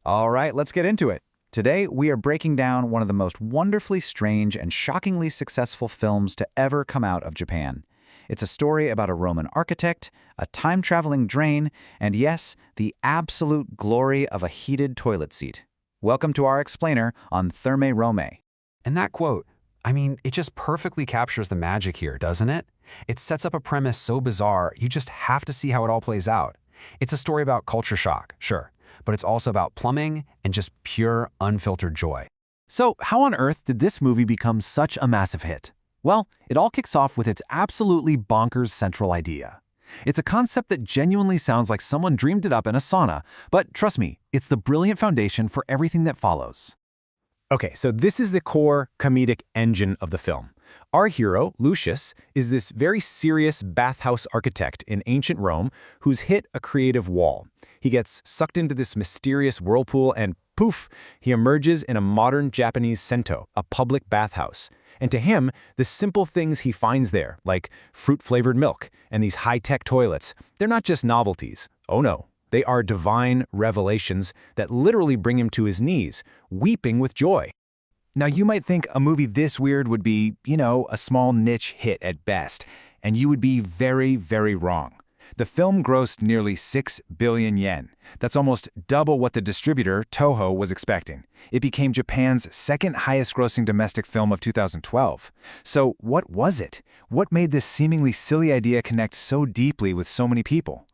All right, let's get into it. Today, we are breaking down one of the most wonderfully strange and shockingly successful films to ever come out of Japan. It's a story about a Roman architect, a time-traveling drain, and yes, the absolute glory of a heated toilet seat. Welcome to our explainer on Thermae Romae. And that quote, it just perfectly captures the magic here, doesn't it? It sets up a premise so bizarre, you just have to see how it all plays out. It's a story about culture shock, sure, but it's also about plumbing and just pure, unfiltered joy. So, how on earth did this movie become such a massive hit? Well, it all kicks off with its absolutely bonkers central idea. It's a concept that genuinely sounds like someone dreamed it up in a sauna, but trust me, it's the brilliant foundation for everything that follows. Okay, so this is the core comedic engine of the film. Our hero, Lucius, is this very serious bathhouse architect in ancient Rome who's hit a creative wall. He gets sucked into this mysterious whirlpool and poof, he emerges in a modern Japanese Sento, a public bathhouse. And to him, the simple things he finds there, like fruit-flavored milk and these high-tech toilets, they're not just novelties. Oh no. They are divine revelations that literally bring him to his knees, weeping with joy. Now, you might think a movie this weird would be, a small niche hit at best, and you would be very, very wrong. The film grossed nearly 6 billion yen. That's almost double what the distributor, Toho, was expecting. It became Japan's second highest-grossing domestic film of 2012. So what was it? What made this seemingly silly idea connect so deeply with so many people?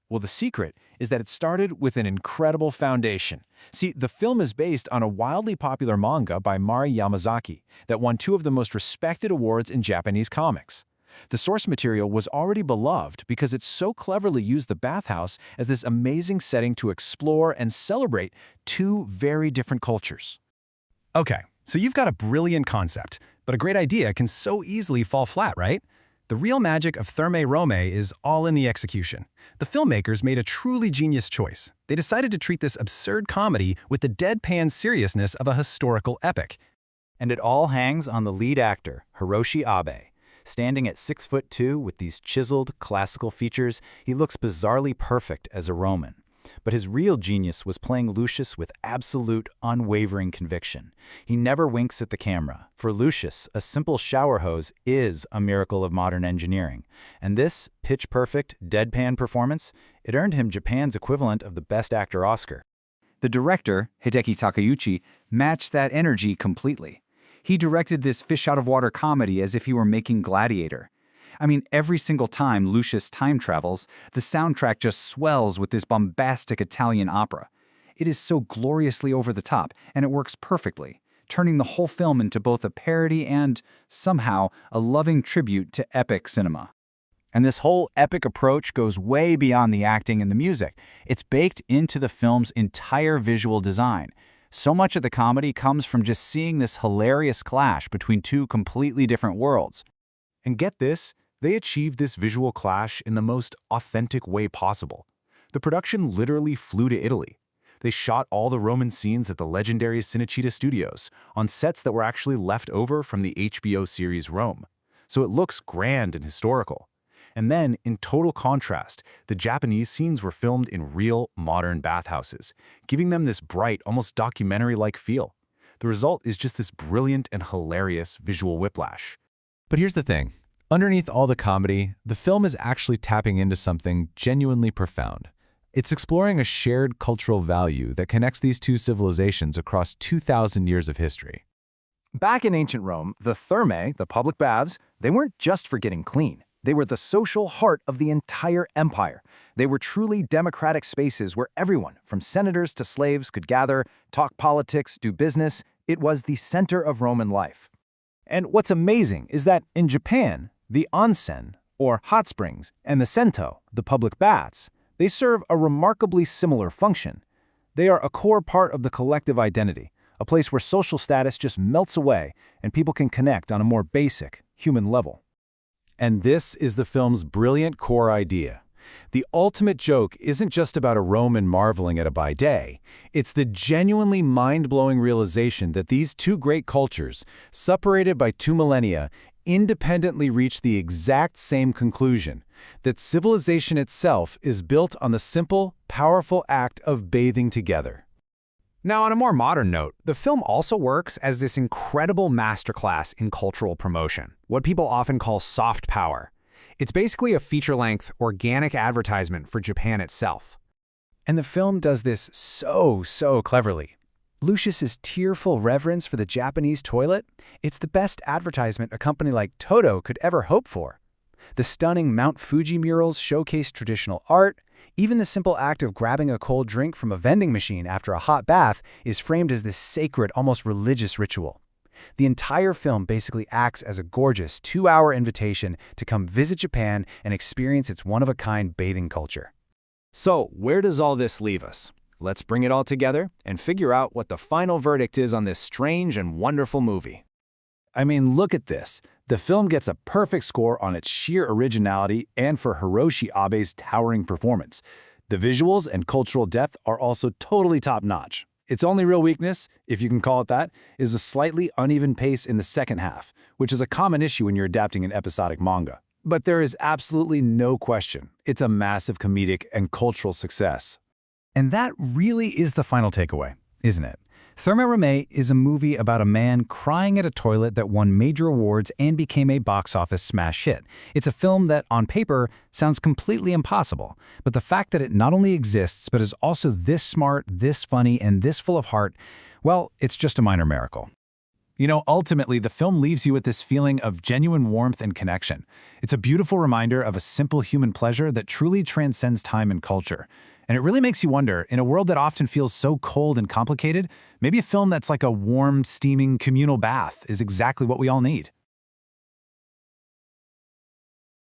Well, the secret is that it started with an incredible foundation. See, the film is based on a wildly popular manga by Mari Yamazaki that won 2 of the most respected awards in Japanese comics. The source material was already beloved because it so cleverly used the bathhouse as this amazing setting to explore and celebrate 2 very different cultures. Okay, so you've got a brilliant concept, but a great idea can so easily fall flat, right? The real magic of Thermae Romae is all in the execution. The filmmakers made a truly genius choice. They decided to treat this absurd comedy with the deadpan seriousness of a historical epic. And it all hangs on the lead actor, Hiroshi Abe. Standing at 6'2" with these chiseled, classical features, he looks bizarrely perfect as a Roman. But his real genius was playing Lucius with absolute, unwavering conviction. He never winks at the camera. For Lucius, a simple shower hose is a miracle of modern engineering. And this pitch-perfect, deadpan performance, it earned him Japan's equivalent of the Best Actor Oscar. The director, Hideki Takeuchi, matched that energy completely. He directed this fish-out-of-water comedy as if he were making Gladiator. Every single time Lucius time travels, the soundtrack just swells with this bombastic Italian opera. It is so gloriously over the top, and it works perfectly, turning the whole film into both a parody and, somehow, a loving tribute to epic cinema. And this whole epic approach goes way beyond the acting and the music. It's baked into the film's entire visual design. So much of the comedy comes from just seeing this hilarious clash between 2 completely different worlds. And get this, they achieved this visual clash in the most authentic way possible. The production literally flew to Italy. They shot all the Roman scenes at the legendary Cinecittà Studios on sets that were actually left over from the HBO series Rome. So it looks grand and historical. And then, in total contrast, the Japanese scenes were filmed in real, modern bathhouses, giving them this bright, almost documentary-like feel. The result is just this brilliant and hilarious visual whiplash. But here's the thing. Underneath all the comedy, the film is actually tapping into something genuinely profound. It's exploring a shared cultural value that connects these 2 civilizations across 2,000 years of history. Back in ancient Rome, the Thermae, the public baths, they weren't just for getting clean. They were the social heart of the entire empire. They were truly democratic spaces where everyone, from senators to slaves, could gather, talk politics, do business. It was the center of Roman life. And what's amazing is that in Japan, the onsen, or hot springs, and the sento, the public baths, they serve a remarkably similar function. They are a core part of the collective identity, a place where social status just melts away and people can connect on a more basic, human level. And this is the film's brilliant core idea. The ultimate joke isn't just about a Roman marveling at a bidet. It's the genuinely mind-blowing realization that these 2 great cultures, separated by 2 millennia, independently reach the exact same conclusion, that civilization itself is built on the simple, powerful act of bathing together. Now, on a more modern note, the film also works as this incredible masterclass in cultural promotion, what people often call soft power. It's basically a feature-length, organic advertisement for Japan itself. And the film does this so cleverly. Lucius's tearful reverence for the Japanese toilet, it's the best advertisement a company like Toto could ever hope for. The stunning Mount Fuji murals showcase traditional art. Even the simple act of grabbing a cold drink from a vending machine after a hot bath is framed as this sacred, almost religious ritual. The entire film basically acts as a gorgeous 2-hour invitation to come visit Japan and experience its one-of-a-kind bathing culture. So, where does all this leave us? Let's bring it all together and figure out what the final verdict is on this strange and wonderful movie. I mean, look at this. The film gets a perfect score on its sheer originality and for Hiroshi Abe's towering performance. The visuals and cultural depth are also totally top-notch. Its only real weakness, if you can call it that, is a slightly uneven pace in the second half, which is a common issue when you're adapting an episodic manga. But there is absolutely no question. It's a massive comedic and cultural success. And that really is the final takeaway, isn't it? Thermae Romae is a movie about a man crying at a toilet that won major awards and became a box office smash hit. It's a film that, on paper, sounds completely impossible. But the fact that it not only exists, but is also this smart, this funny, and this full of heart, well, it's just a minor miracle. You know, ultimately, the film leaves you with this feeling of genuine warmth and connection. It's a beautiful reminder of a simple human pleasure that truly transcends time and culture. And it really makes you wonder, in a world that often feels so cold and complicated, maybe a film that's like a warm, steaming, communal bath is exactly what we all need.